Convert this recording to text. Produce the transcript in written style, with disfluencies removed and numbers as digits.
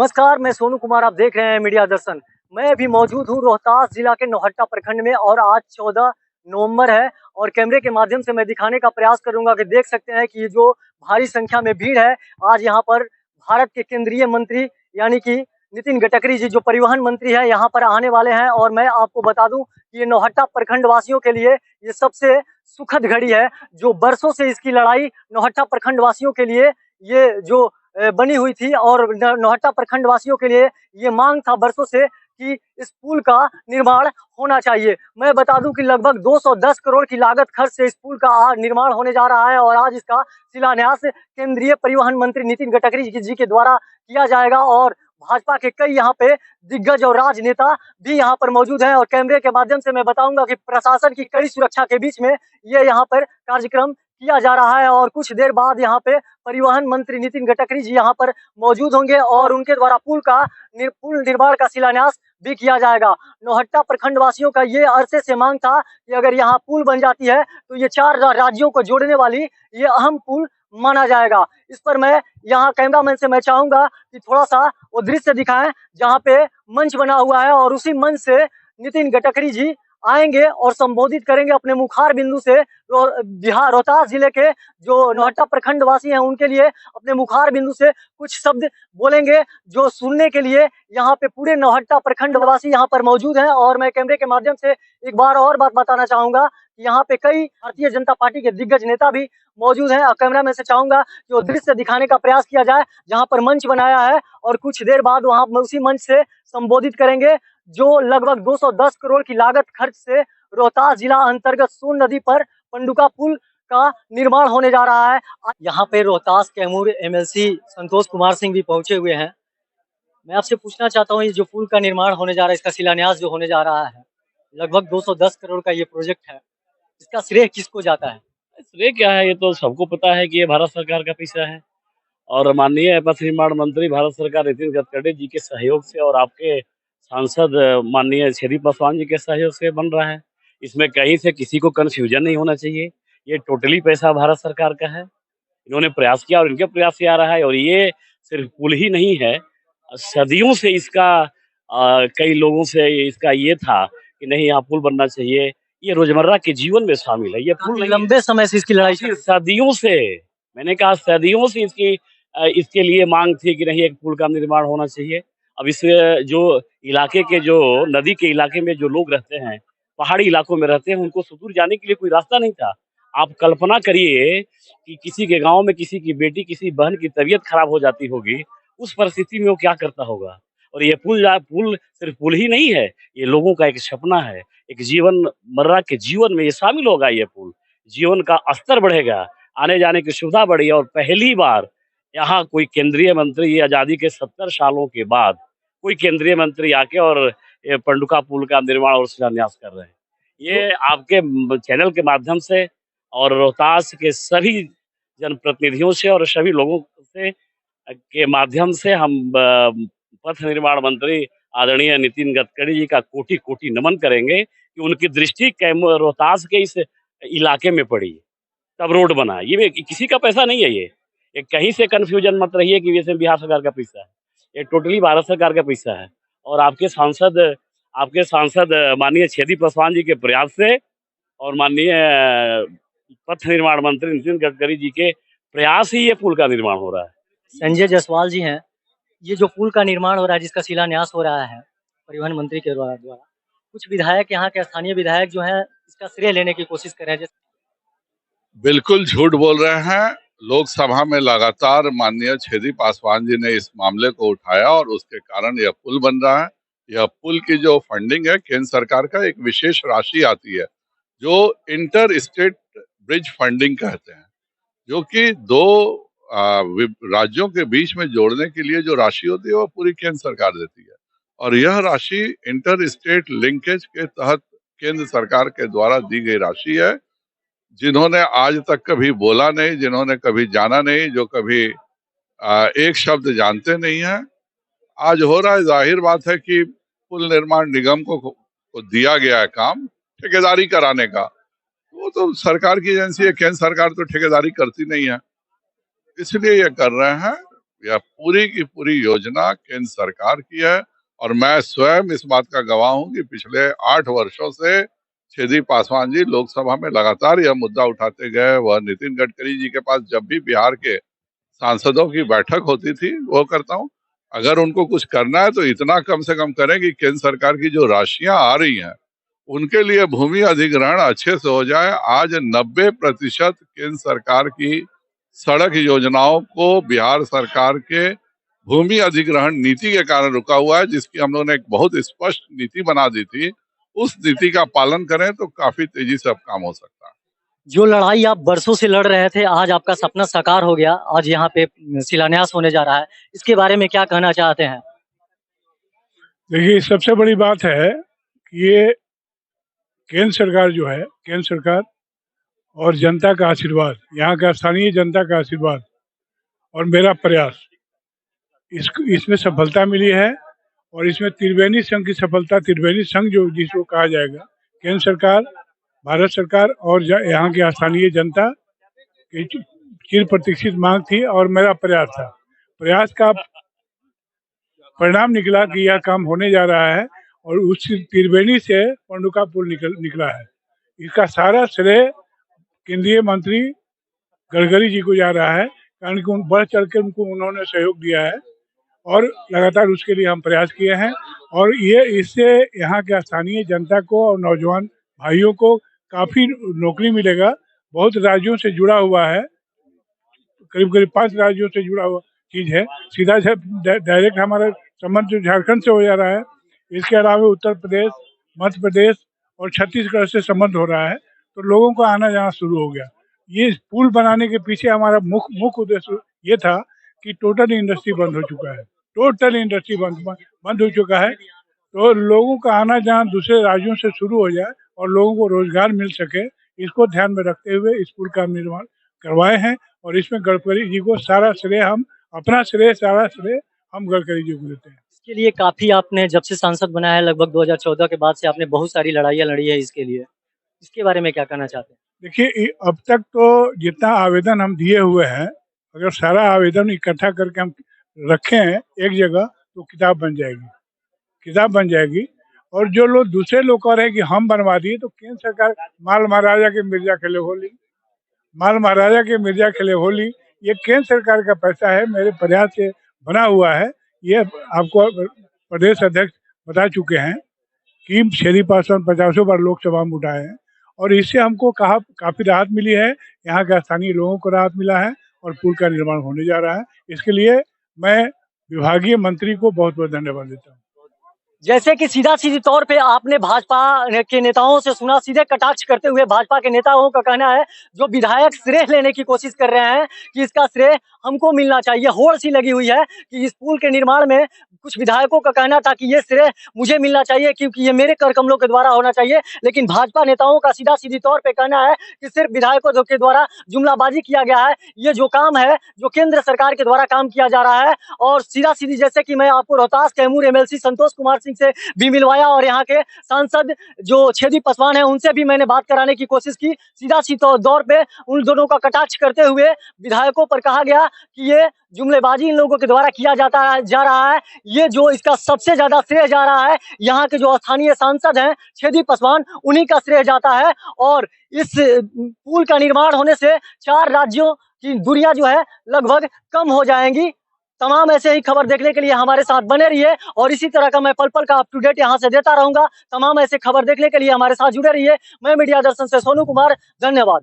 नमस्कार, मैं सोनू कुमार, आप देख रहे हैं मीडिया दर्शन। मैं अभी मौजूद हूँ रोहतास जिला के नौहट्टा प्रखंड में और आज 14 नवंबर है और कैमरे के माध्यम से मैं दिखाने का प्रयास करूंगा कि देख सकते हैं कि ये जो भारी संख्या में भीड़ है, आज यहाँ पर भारत के केंद्रीय मंत्री यानी कि नितिन गडकरी जी जो परिवहन मंत्री है यहाँ पर आने वाले हैं। और मैं आपको बता दूं कि ये नौहट्टा प्रखंड वासियों के लिए ये सबसे सुखद घड़ी है। जो बरसों से इसकी लड़ाई नौहट्टा प्रखंड वासियों के लिए ये जो बनी हुई थी और नौहट्टा प्रखंड वासियों के लिए ये मांग था बरसों से कि इस पुल का निर्माण होना चाहिए। मैं बता दूं कि लगभग 210 करोड़ की लागत खर्च से इस पुल का निर्माण होने जा रहा है और आज इसका शिलान्यास केंद्रीय परिवहन मंत्री नितिन गडकरी जी के द्वारा किया जाएगा। और भाजपा के कई यहाँ पे दिग्गज और राजनेता भी यहाँ पर मौजूद हैं और कैमरे के माध्यम से मैं बताऊंगा कि प्रशासन की कड़ी सुरक्षा के बीच में ये यहाँ पर कार्यक्रम किया जा रहा है। और कुछ देर बाद यहाँ पे परिवहन मंत्री नितिन गडकरी जी यहाँ पर मौजूद होंगे और उनके द्वारा पुल निर्माण का शिलान्यास भी किया जाएगा। नौहट्टा प्रखंड वासियों का ये अरसे से मांग था कि अगर यहाँ पुल बन जाती है तो ये 4 राज्यों को जोड़ने वाली ये अहम पुल माना जाएगा। इस पर मैं यहाँ कैमरामैन से मैं चाहूंगा कि थोड़ा सा वो दृश्य दिखाएं जहाँ पे मंच बना हुआ है और उसी मंच से नितिन गडकरी जी आएंगे और संबोधित करेंगे अपने मुखार बिंदु से। बिहार रोहतास जिले के जो नौहट्टा प्रखंड वासी हैं उनके लिए अपने मुखार बिंदु से कुछ शब्द बोलेंगे जो सुनने के लिए यहाँ पे पूरे नौहट्टा प्रखंड वासी यहाँ पर मौजूद हैं। और मैं कैमरे के माध्यम से एक बार और बात बताना चाहूंगा कि यहाँ पे कई भारतीय जनता पार्टी के दिग्गज नेता भी मौजूद हैं। और कैमरा मैन से चाहूंगा कि वो दृश्य दिखाने का प्रयास किया जाए जहाँ पर मंच बनाया है और कुछ देर बाद वहां उसी मंच से संबोधित करेंगे जो लगभग 210 करोड़ की लागत खर्च से रोहतास जिला अंतर्गत सोन नदी पर पंडुका पुल का निर्माण होने जा रहा है। यहाँ पे रोहतास कैमूर एमएलसी संतोष कुमार सिंह भी पहुंचे हुए हैं। मैं आपसे पूछना चाहता हूँ ये जो पुल का निर्माण होने जा रहा है, इसका शिलान्यास जो होने जा रहा है, लगभग 210 करोड़ का ये प्रोजेक्ट है, इसका श्रेय किसको जाता है? श्रेय क्या है, ये तो सबको पता है कि ये भारत सरकार का पैसा है और माननीय पथ निर्माण मंत्री भारत सरकार नितिन गडकरी जी के सहयोग से और आपके सांसद माननीय छेदी पासवान जी के सहयोग से बन रहा है। इसमें कहीं से किसी को कंफ्यूजन नहीं होना चाहिए। ये टोटली पैसा भारत सरकार का है। इन्होंने प्रयास किया और इनके प्रयास से आ रहा है। और ये सिर्फ पुल ही नहीं है, सदियों से इसका कई लोगों से इसका ये था कि नहीं यहाँ पुल बनना चाहिए। ये रोजमर्रा के जीवन में शामिल है। ये पुल लंबे समय से इसकी लड़ाई सदियों से, मैंने कहा सदियों से इसके लिए मांग थी कि नहीं एक पुल का निर्माण होना चाहिए। अब इस जो इलाके के जो नदी के इलाके में जो लोग रहते हैं, पहाड़ी इलाकों में रहते हैं, उनको सुदूर जाने के लिए कोई रास्ता नहीं था। आप कल्पना करिए कि किसी के गांव में किसी की बेटी, किसी बहन की तबीयत खराब हो जाती होगी, उस परिस्थिति में वो क्या करता होगा। और ये पुल सिर्फ पुल ही नहीं है, ये लोगों का एक सपना है। एक जीवन मर्रा के जीवन में ये शामिल होगा। ये पुल जीवन का स्तर बढ़ेगा, आने जाने की सुविधा बढ़ी। और पहली बार यहाँ कोई केंद्रीय मंत्री, ये आजादी के 70 सालों के बाद कोई केंद्रीय मंत्री आके और ये पंडुका पुल का निर्माण और शिलान्यास कर रहे हैं। ये आपके चैनल के माध्यम से और रोहतास के सभी जनप्रतिनिधियों से और सभी लोगों से के माध्यम से हम पथ निर्माण मंत्री आदरणीय नितिन गडकरी जी का कोटि कोटि नमन करेंगे कि उनकी दृष्टि रोहतास के इस इलाके में पड़ी, तब रोड बना। ये किसी का पैसा नहीं है। ये कहीं से कंफ्यूजन मत रहिए कि ये बिहार सरकार का पैसा है। ये टोटली भारत सरकार का पैसा है। और आपके सांसद माननीय छेदी पासवान जी के प्रयास से और माननीय पथ निर्माण मंत्री नितिन गडकरी जी के प्रयास ही ये पुल का निर्माण हो रहा है। संजय जायसवाल जी हैं, ये जो पुल का निर्माण हो रहा है जिसका शिलान्यास हो रहा है परिवहन मंत्री के द्वारा कुछ विधायक, यहाँ के स्थानीय विधायक जो हैं इसका श्रेय लेने की कोशिश कर रहे हैं। बिल्कुल झूठ बोल रहे हैं। लोकसभा में लगातार माननीय छेदी पासवान जी ने इस मामले को उठाया और उसके कारण यह पुल बन रहा है। यह पुल की जो फंडिंग है केंद्र सरकार का एक विशेष राशि आती है जो इंटर स्टेट ब्रिज फंडिंग कहते हैं, जो कि दो राज्यों के बीच में जोड़ने के लिए जो राशि होती है वो पूरी केंद्र सरकार देती है। और यह राशि इंटर स्टेट लिंकेज के तहत केंद्र सरकार के द्वारा दी गई राशि है। जिन्होंने आज तक कभी बोला नहीं, जिन्होंने कभी जाना नहीं, जो कभी एक शब्द जानते नहीं है, आज हो रहा है। जाहिर बात है कि पुल निर्माण निगम को दिया गया है काम ठेकेदारी कराने का। वो तो सरकार की एजेंसी है, केंद्र सरकार तो ठेकेदारी करती नहीं है, इसलिए ये कर रहे हैं। यह पूरी की पूरी योजना केंद्र सरकार की है और मैं स्वयं इस बात का गवाह हूं कि पिछले 8 वर्षों से छेदी पासवान जी लोकसभा में लगातार यह मुद्दा उठाते गए। वह नितिन गडकरी जी के पास जब भी बिहार के सांसदों की बैठक होती थी वो करता हूँ। अगर उनको कुछ करना है तो इतना कम से कम करें कि केंद्र सरकार की जो राशियां आ रही हैं उनके लिए भूमि अधिग्रहण अच्छे से हो जाए। आज 90% केंद्र सरकार की सड़क योजनाओं को बिहार सरकार के भूमि अधिग्रहण नीति के कारण रुका हुआ है, जिसकी हम लोगों ने एक बहुत स्पष्ट नीति बना दी थी। उस नीति का पालन करें तो काफी तेजी से अब काम हो सकता है। जो लड़ाई आप बरसों से लड़ रहे थे, आज आपका सपना साकार हो गया। आज यहाँ पे शिलान्यास होने जा रहा है। इसके बारे में क्या कहना चाहते हैं? देखिए, सबसे बड़ी बात है कि ये केंद्र सरकार जो है, केंद्र सरकार और जनता का आशीर्वाद, यहाँ का स्थानीय जनता का आशीर्वाद और मेरा प्रयास, इसमें सफलता मिली है। और इसमें त्रिवेणी संघ की सफलता, त्रिवेणी संघ जो जिसको कहा जाएगा, केंद्र सरकार, भारत सरकार और यहाँ की स्थानीय जनता की चिर प्रतीक्षित मांग थी और मेरा प्रयास था। प्रयास का परिणाम निकला कि यह काम होने जा रहा है और उस त्रिवेणी से पंडुका पुल निकला है। इसका सारा श्रेय केंद्रीय मंत्री गडकरी जी को जा रहा है, कारण कि बढ़ चढ़ के उन्होंने सहयोग दिया है और लगातार उसके लिए हम प्रयास किए हैं। और ये इससे यहाँ के स्थानीय जनता को और नौजवान भाइयों को काफ़ी नौकरी मिलेगा। बहुत राज्यों से जुड़ा हुआ है, करीब करीब 5 राज्यों से जुड़ा हुआ चीज़ है। सीधा डायरेक्ट हमारा संबंध जो झारखंड से हो जा रहा है। इसके अलावा उत्तर प्रदेश, मध्य प्रदेश और छत्तीसगढ़ से संबंध हो रहा है, तो लोगों का आना जाना शुरू हो गया। ये पुल बनाने के पीछे हमारा मुख्य उद्देश्य ये था कि टोटल इंडस्ट्री बंद हो चुका है, टोटल इंडस्ट्री बंद हो चुका है, तो लोगों का आना जाना दूसरे राज्यों से शुरू हो जाए और लोगों को रोजगार मिल सके। इसको ध्यान में रखते हुए इस पुल का निर्माण करवाए हैं और इसमें गडकरी जी को सारा श्रेय हम गडकरी जी को देते हैं। इसके लिए काफ़ी आपने जब से सांसद बना है, लगभग 2014 के बाद से आपने बहुत सारी लड़ाइयाँ लड़ी है इसके लिए। इसके बारे में क्या कहना चाहते हैं? देखिए, अब तक तो जितना आवेदन हम दिए हुए हैं, अगर सारा आवेदन इकट्ठा करके हम रखें एक जगह तो किताब बन जाएगी। और जो लोग दूसरे लोग कह रहे हैं कि हम बनवा दिए, तो केंद्र सरकार माल महाराजा के मिर्जा खेले होली, ये केंद्र सरकार का पैसा है, मेरे प्रयास से बना हुआ है। ये आपको प्रदेश अध्यक्ष बता चुके हैं कि छेदी पासवान 50 बार लोकसभा में उठाए हैं और इससे हमको काफ़ी राहत मिली है। यहाँ के स्थानीय लोगों को राहत मिला है और पुल का निर्माण होने जा रहा है। इसके लिए मैं विभागीय मंत्री को बहुत बहुत धन्यवाद देता हूँ। जैसे कि सीधा-सीधी तौर पे आपने भाजपा के नेताओं से सुना, सीधे कटाक्ष करते हुए भाजपा के नेताओं का कहना है, जो विधायक श्रेय लेने की कोशिश कर रहे हैं कि इसका श्रेय हमको मिलना चाहिए। होड़ सी लगी हुई है कि इस पुल के निर्माण में कुछ विधायकों का कहना था कि ये श्रेय मुझे मिलना चाहिए क्योंकि ये मेरे कर कमलों के द्वारा होना चाहिए। लेकिन भाजपा नेताओं का सीधा-सीधी तौर पे कहना है कि सिर्फ विधायकों के द्वारा जुमलाबाजी किया गया है। ये जो काम है, जो केंद्र सरकार के द्वारा काम किया जा रहा है। और सीधा-सीधी जैसे कि मैं आपको रोहतास कैमूर एमएलसी संतोष कुमार सिंह से भी मिलवाया और यहाँ के सांसद जो छेदी पासवान है उनसे भी मैंने बात कराने की कोशिश की। सीधा-सीधी तौर पे उन दोनों का कटाक्ष करते हुए विधायकों पर कहा गया कि ये जुमलेबाजी इन लोगों के द्वारा किया जा रहा है। ये जो इसका सबसे ज्यादा श्रेय जा रहा है, यहाँ के जो स्थानीय सांसद हैं छेदी पासवान, उन्हीं का श्रेय जाता है। और इस पुल का निर्माण होने से 4 राज्यों की दूरियां जो है लगभग कम हो जाएंगी। तमाम ऐसे ही खबर देखने के लिए हमारे साथ बने रहिए और इसी तरह का मैं पल पल का अप टू डेट यहाँ से देता रहूंगा। तमाम ऐसे खबर देखने के लिए हमारे साथ जुड़े रहिए। मैं मीडिया दर्शन से सोनू कुमार, धन्यवाद।